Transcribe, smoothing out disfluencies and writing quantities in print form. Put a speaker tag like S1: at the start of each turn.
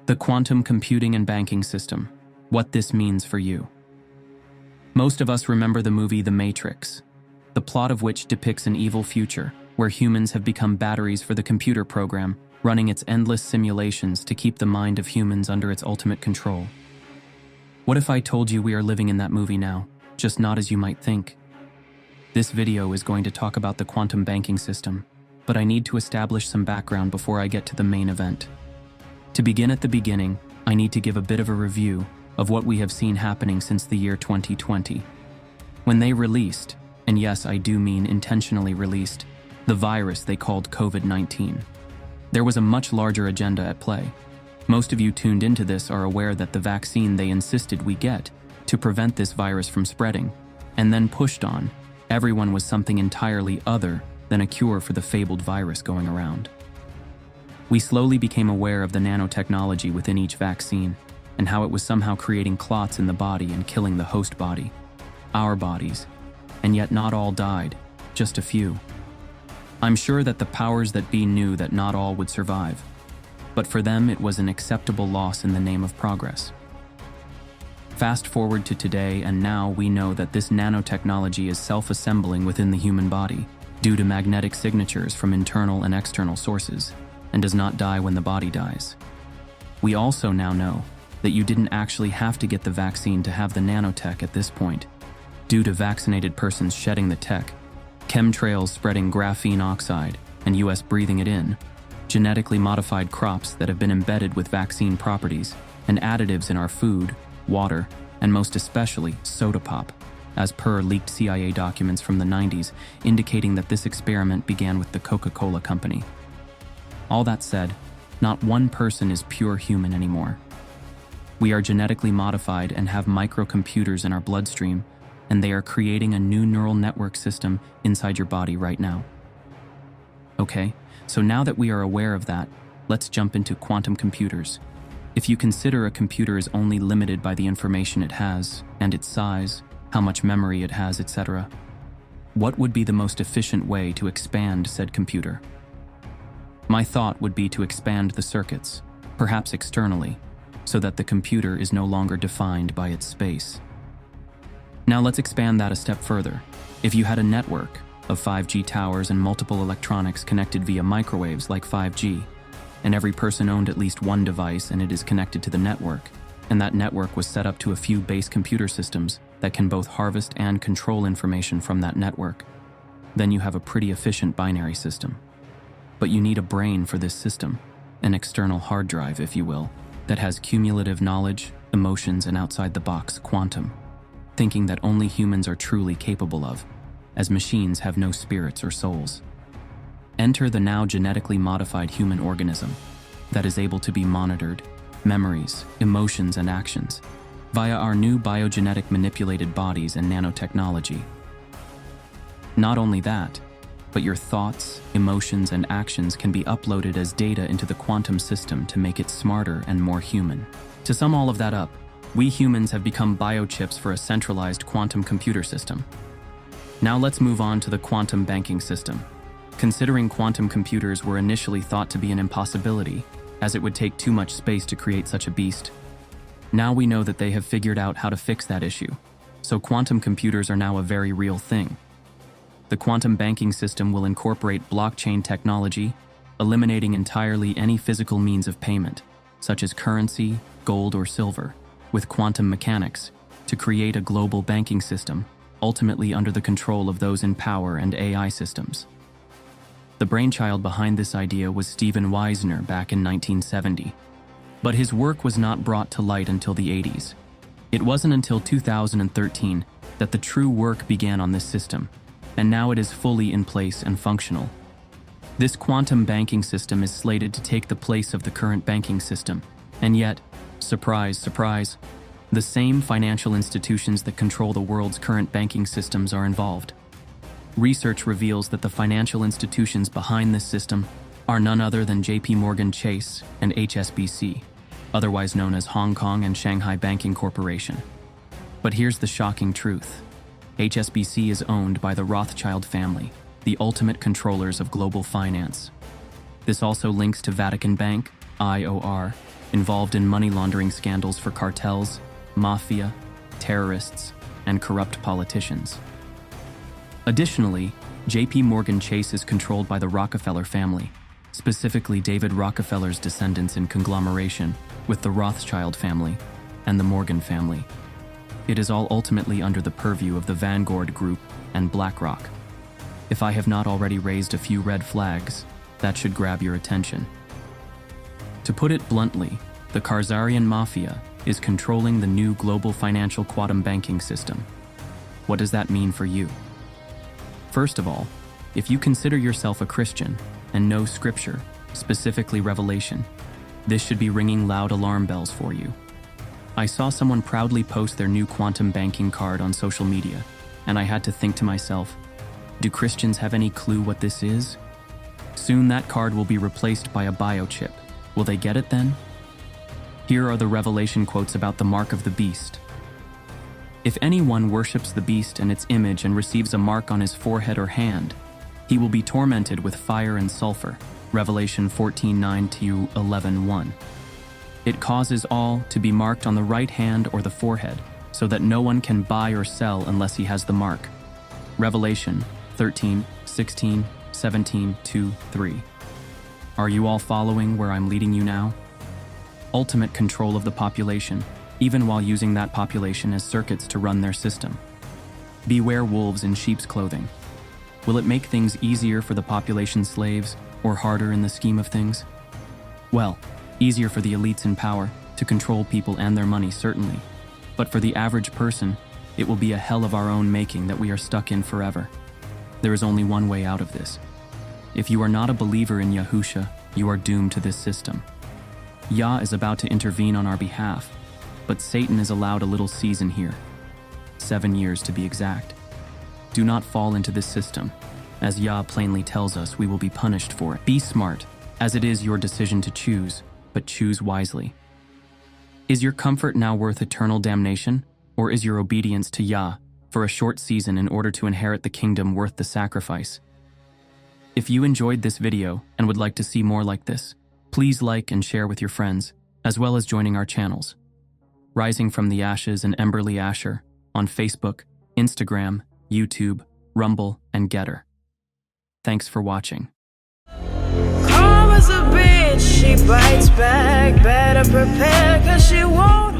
S1: The quantum computing and banking system, what this means for you. Most of us remember the movie The Matrix, the plot of which depicts an evil future where humans have become batteries for the computer program, running its endless simulations to keep the mind of humans under its ultimate control. What if I told you we are living in that movie now, just not as you might think? This video is going to talk about the quantum banking system, but I need to establish some background before I get to the main event. To begin at the beginning, I need to give a bit of a review of what we have seen happening since the year 2020. When they released, and yes, I do mean intentionally released, the virus they called COVID-19. There was a much larger agenda at play. Most of you tuned into this are aware that the vaccine they insisted we get to prevent this virus from spreading, and then pushed on, everyone was something entirely other than a cure for the fabled virus going around. We slowly became aware of the nanotechnology within each vaccine, and how it was somehow creating clots in the body and killing the host body, our bodies, and yet not all died, just a few. I'm sure that the powers that be knew that not all would survive, but for them it was an acceptable loss in the name of progress. Fast forward to today, and now we know that this nanotechnology is self-assembling within the human body due to magnetic signatures from internal and external sources, and does not die when the body dies. We also now know that you didn't actually have to get the vaccine to have the nanotech at this point, due to vaccinated persons shedding the tech, chemtrails spreading graphene oxide, and us breathing it in, genetically modified crops that have been embedded with vaccine properties, and additives in our food, water, and most especially soda pop, as per leaked CIA documents from the 90s indicating that this experiment began with the Coca-Cola company. All that said, not one person is pure human anymore. We are genetically modified and have microcomputers in our bloodstream, and they are creating a new neural network system inside your body right now. Okay, so now that we are aware of that, let's jump into quantum computers. If you consider a computer is only limited by the information it has, and its size, how much memory it has, etc., what would be the most efficient way to expand said computer? My thought would be to expand the circuits, perhaps externally, so that the computer is no longer defined by its space. Now let's expand that a step further. If you had a network of 5G towers and multiple electronics connected via microwaves like 5G, and every person owned at least one device and it is connected to the network, and that network was set up to a few base computer systems that can both harvest and control information from that network, then you have a pretty efficient binary system. But you need a brain for this system, an external hard drive, if you will, that has cumulative knowledge, emotions, and outside-the-box quantum, thinking that only humans are truly capable of, as machines have no spirits or souls. Enter the now genetically modified human organism that is able to be monitored, memories, emotions, and actions, via our new biogenetic manipulated bodies and nanotechnology. Not only that, but your thoughts, emotions, and actions can be uploaded as data into the quantum system to make it smarter and more human. To sum all of that up, we humans have become biochips for a centralized quantum computer system. Now let's move on to the quantum banking system. Considering quantum computers were initially thought to be an impossibility, as it would take too much space to create such a beast, now we know that they have figured out how to fix that issue. So quantum computers are now a very real thing. The quantum banking system will incorporate blockchain technology, eliminating entirely any physical means of payment, such as currency, gold, or silver, with quantum mechanics, to create a global banking system, ultimately under the control of those in power and AI systems. The brainchild behind this idea was Stephen Wisner back in 1970, but his work was not brought to light until the 80s. It wasn't until 2013 that the true work began on this system, and now it is fully in place and functional. This quantum banking system is slated to take the place of the current banking system, and yet, surprise, surprise, the same financial institutions that control the world's current banking systems are involved. Research reveals that the financial institutions behind this system are none other than JP Morgan Chase and HSBC, otherwise known as Hong Kong and Shanghai Banking Corporation. But here's the shocking truth. HSBC is owned by the Rothschild family, the ultimate controllers of global finance. This also links to Vatican Bank, IOR, involved in money laundering scandals for cartels, mafia, terrorists, and corrupt politicians. Additionally, J.P. Morgan Chase is controlled by the Rockefeller family, specifically David Rockefeller's descendants in conglomeration with the Rothschild family and the Morgan family. It is all ultimately under the purview of the Vanguard Group and BlackRock. If I have not already raised a few red flags, that should grab your attention. To put it bluntly, the Khazarian Mafia is controlling the new global financial quantum banking system. What does that mean for you? First of all, if you consider yourself a Christian and know Scripture, specifically Revelation, this should be ringing loud alarm bells for you. I saw someone proudly post their new quantum banking card on social media, and I had to think to myself, do Christians have any clue what this is? Soon that card will be replaced by a biochip. Will they get it then? Here are the Revelation quotes about the mark of the beast. If anyone worships the beast and its image and receives a mark on his forehead or hand, he will be tormented with fire and sulfur. Revelation 14:9-11:1. It causes all to be marked on the right hand or the forehead, so that no one can buy or sell unless he has the mark. Revelation 13:16-17:2-3. Are you all following where I'm leading you now? Ultimate control of the population, even while using that population as circuits to run their system. Beware wolves in sheep's clothing. Will it make things easier for the population slaves or harder in the scheme of things? Well, easier for the elites in power to control people and their money, certainly. But for the average person, it will be a hell of our own making that we are stuck in forever. There is only one way out of this. If you are not a believer in Yahusha, you are doomed to this system. Yah is about to intervene on our behalf, but Satan is allowed a little season here. 7 years to be exact. Do not fall into this system. As Yah plainly tells us, we will be punished for it. Be smart, as it is your decision to choose, but choose wisely. Is your comfort now worth eternal damnation, or is your obedience to Yah for a short season in order to inherit the kingdom worth the sacrifice? If you enjoyed this video and would like to see more like this, please like and share with your friends, as well as joining our channels. Rising from the Ashes and Emberly Asher on Facebook, Instagram, YouTube, Rumble, and Getter. Thanks for watching.
S2: Karma's a bitch, she bites back. Better prepare, cause she won't